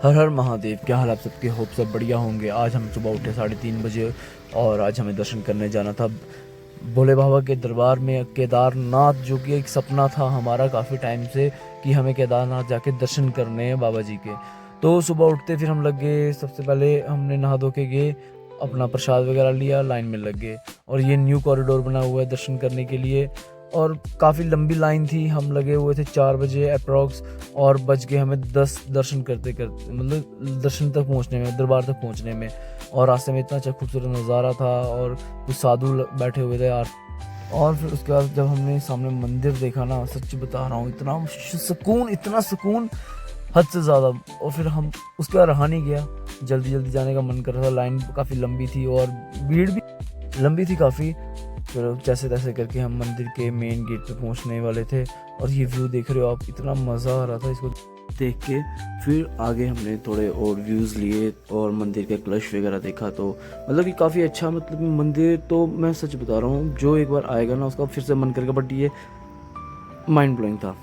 हर हर महादेव। क्या हाल आप सबके? होप सब बढ़िया होंगे। आज हम सुबह उठे 3:30 बजे और आज हमें दर्शन करने जाना था भोले बाबा के दरबार में केदारनाथ, जो कि एक सपना था हमारा काफ़ी टाइम से कि हमें केदारनाथ जाके दर्शन करने हैं बाबा जी के। तो सुबह उठते फिर हम लग गए, सबसे पहले हमने नहा धो के गए, अपना प्रसाद वगैरह लिया, लाइन में लग गए। और ये न्यू कॉरिडोर बना हुआ है दर्शन करने के लिए और काफ़ी लंबी लाइन थी। हम लगे हुए थे 4 बजे अप्रॉक्स और बज गए हमें 10 दर्शन करते करते, मतलब दर्शन तक पहुंचने में, दरबार तक पहुंचने में। और रास्ते में इतना अच्छा खूबसूरत नज़ारा था और कुछ साधु बैठे हुए थे यार। और फिर उसके बाद जब हमने सामने मंदिर देखा ना, सच्ची बता रहा हूँ, इतना सुकून हद से ज़्यादा। और फिर हम उसके बाद रहा नहीं गया, जल्दी जल्दी जाने का मन कर रहा था। लाइन काफ़ी लंबी थी और भीड़ भी लंबी थी काफ़ी। फिर जैसे तैसे करके हम मंदिर के मेन गेट पे पहुंचने वाले थे और ये व्यू देख रहे हो आप, इतना मज़ा आ रहा था इसको देख के। फिर आगे हमने थोड़े और व्यूज़ लिए और मंदिर के कलश वगैरह देखा, तो मतलब कि काफ़ी अच्छा, मतलब मंदिर तो मैं सच बता रहा हूँ, जो एक बार आएगा ना उसका फिर से मन करेगा। बट ये माइंड ब्लोइंग था।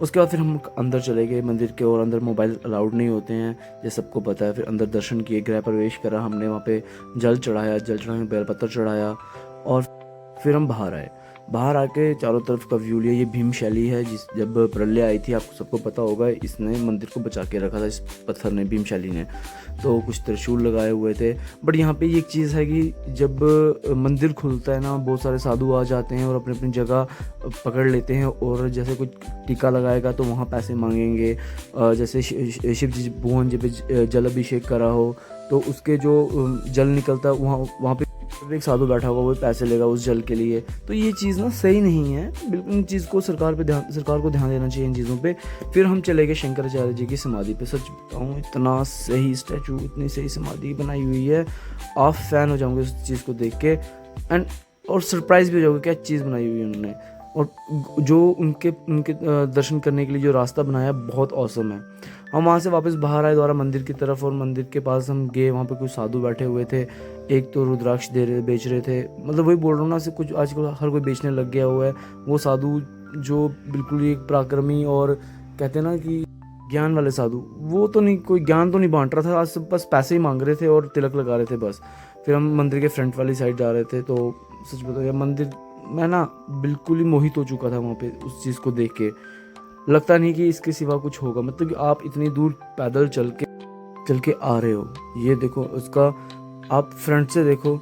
उसके बाद फिर हम अंदर चले गए मंदिर के, और अंदर मोबाइल अलाउड नहीं होते हैं, ये सबको पता है। फिर अंदर दर्शन किए, गृह प्रवेश करा हमने, वहाँ पे जल चढ़ाया, बेलपत्र चढ़ाया और फिर हम बाहर आए। बाहर आके चारों तरफ का व्यू लिया। ये भीम शैली है, जब प्रलय आई थी आपको सबको पता होगा, इसने मंदिर को बचा के रखा था, इस पत्थर ने, भीम शैली ने। तो कुछ त्रिशूल लगाए हुए थे। बट यहाँ पे ये एक चीज़ है कि जब मंदिर खुलता है ना, बहुत सारे साधु आ जाते हैं और अपनी अपनी जगह पकड़ लेते हैं। और जैसे कुछ टीका लगाएगा तो वहाँ पैसे मांगेंगे। जैसे शिव जी भुवन जब जल अभिषेक करा हो तो उसके जो जल निकलता है वहाँ पे एक साधु बैठा होगा, वो पैसे लेगा उस जल के लिए। तो ये चीज़ ना सही नहीं है बिल्कुल। इन चीज़ को सरकार को ध्यान देना चाहिए इन चीज़ों पे। फिर हम चले गए शंकराचार्य जी की समाधि पे। सच बताऊँ, इतना सही स्टैचू, इतनी सही समाधि बनाई हुई है, आप फैन हो जाओगे उस चीज़ को देख के। और सरप्राइज भी हो जाओगे क्या चीज़ बनाई हुई है उन्होंने। और जो उनके दर्शन करने के लिए जो रास्ता बनाया बहुत औसम है। हम वहाँ से वापस बाहर आए दोबारा मंदिर की तरफ, और मंदिर के पास हम गए, वहाँ पे कुछ साधु बैठे हुए थे। एक तो रुद्राक्ष बेच रहे थे, मतलब वही बोल रहा हूँ ना, से कुछ आजकल हर कोई बेचने लग गया हुआ है। वो साधु जो बिल्कुल ही एक पराक्रमी और कहते हैं ना कि ज्ञान वाले साधु, वो तो नहीं, कोई ज्ञान तो नहीं बांट रहा था, आज सब बस पैसे ही मांग रहे थे और तिलक लगा रहे थे बस। फिर हम मंदिर के फ्रंट वाली साइड जा रहे थे, तो सच बताओ मंदिर मैं ना बिल्कुल ही मोहित हो चुका था वहाँ पे उस चीज़ को देख के। लगता नहीं कि इसके सिवा कुछ होगा, मतलब कि आप इतनी दूर पैदल चल के आ रहे हो। ये देखो उसका, आप फ्रंट से देखो,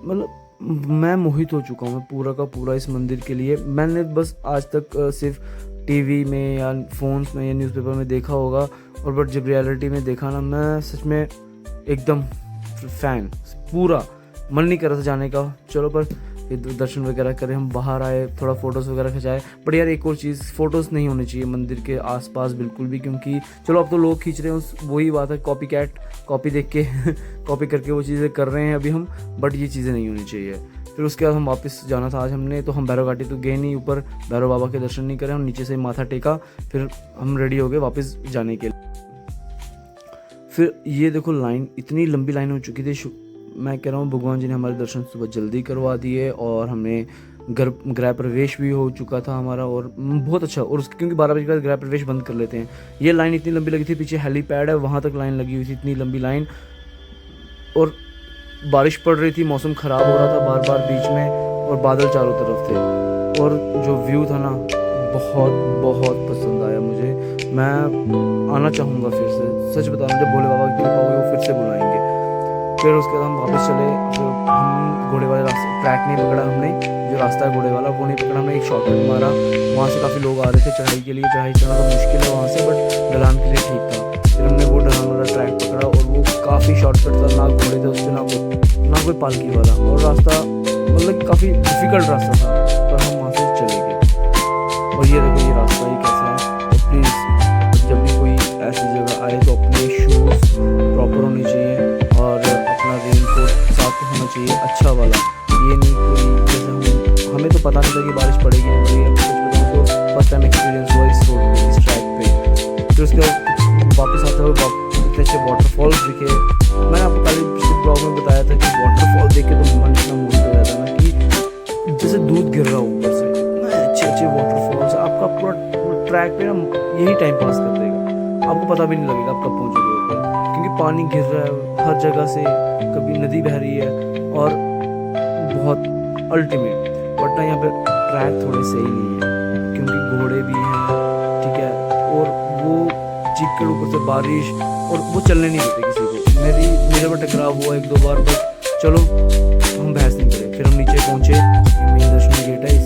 मतलब मैं मोहित हो चुका हूँ मैं पूरा का पूरा इस मंदिर के लिए। मैंने बस आज तक सिर्फ टीवी में या फोन्स में या न्यूज़पेपर में देखा होगा, और बट जब रियलिटी में देखा ना, मैं सच में एकदम फैन, पूरा मन नहीं कर रहा था जाने का। चलो पर दर्शन वगैरह करें, हम बाहर आए, थोड़ा फ़ोटोज़ वगैरह खिंचाए। बट यार एक और चीज़, फ़ोटोज़ नहीं होनी चाहिए मंदिर के आसपास बिल्कुल भी, क्योंकि चलो अब तो लोग खींच रहे हैं, वही बात है, कॉपी देख के कॉपी करके वो चीज़ें कर रहे हैं अभी हम। बट ये चीज़ें नहीं होनी चाहिए। फिर उसके बाद हम वापस जाना था आज हमने, तो हम भैरव घाटी तो गए नहीं, ऊपर भैरव बाबा के दर्शन नहीं करे, हम नीचे से माथा टेका, फिर हम रेडी हो गए वापस जाने के लिए। फिर ये देखो लाइन, इतनी लंबी लाइन हो चुकी थी। मैं कह रहा हूँ भगवान जी ने हमारे दर्शन सुबह जल्दी करवा दिए, और हमने गृह प्रवेश भी हो चुका था हमारा, और बहुत अच्छा। और उसके क्योंकि 12 बजे के बाद गृह प्रवेश बंद कर लेते हैं। ये लाइन इतनी लंबी लगी थी, पीछे हेलीपैड है, वहाँ तक लाइन लगी हुई थी, इतनी लंबी लाइन। और बारिश पड़ रही थी, मौसम ख़राब हो रहा था बार बार बीच में, और बादल चारों तरफ थे। और जो व्यू था ना, बहुत बहुत पसंद आया मुझे। मैं आना चाहूँगा फिर से, सच बता, जब भोले बाबा की कृपा होगी वो फिर से बुलाएंगे। फिर उसके बाद हम वापस चले। फिर हम घोड़े वाले रास्ते, ट्रैक नहीं पकड़ा हमने, जो रास्ता है घोड़े वाला वो नहीं पकड़ा हमने, एक शॉर्टकट मारा। वहाँ से काफ़ी लोग आ रहे थे चढ़ाई के लिए, चढ़ाई चढ़ना तो मुश्किल है वहाँ से, बट ढलान के लिए ठीक था। फिर हमने वो ढलान वाला ट्रैक पकड़ा, और वो काफ़ी शॉर्टकट था, ना घोड़े थे उससे, ना कोई पालकी वाला, और रास्ता मतलब काफ़ी डिफ़िकल्ट रास्ता था, पर हम वहाँ से चले गए। और ये देखो ये रास्ता ही कैसा है। और प्लीज़ जब भी कोई ऐसी जगह आए तो अपने शूज़ प्रॉपर होने चाहिए, और अपना रेनकोट साथ होना चाहिए अच्छा वाला। ये नहीं कोई, जैसे हमें तो पता नहीं था कि बारिश पड़ेगी नहीं पड़ेगी, कुछ बताऊँ तो फर्स्ट टाइम एक्सपीरियंस हुआ इस रोड पे, इस ट्रैक पे। फिर उसके बाद वापस आते हुए इतने अच्छे वाटरफॉल्स दिखे। मैंने आपको पहले पिछले ब्लॉग में बताया था कि वाटरफॉल देख के तो मन इतना मोहित हो जाता है ना, कि जैसे दूध गिर रहा हो ऊपर से, इतने अच्छे वाटरफॉल्स। आपका पूरा ट्रैक पे ना यही टाइम पास कर देगा। आपको पता भी नहीं लगेगा आप कब पहुंचोगे ऊपर, क्योंकि पानी गिर रहा है हर जगह से, कभी नदी बह रही है और बहुत अल्टीमेट। बट ना यहाँ पे ट्रैक थोड़े सही नहीं है क्योंकि घोड़े भी हैं, ठीक है, और वो चिक्कड़ ऊपर से बारिश, और वो चलने नहीं देते किसी को। मेरे पर टकराव हुआ 1-2 बार, बट चलो हम बहस नहीं करें। फिर हम नीचे पहुँचे, मेन दर्शन गेट है,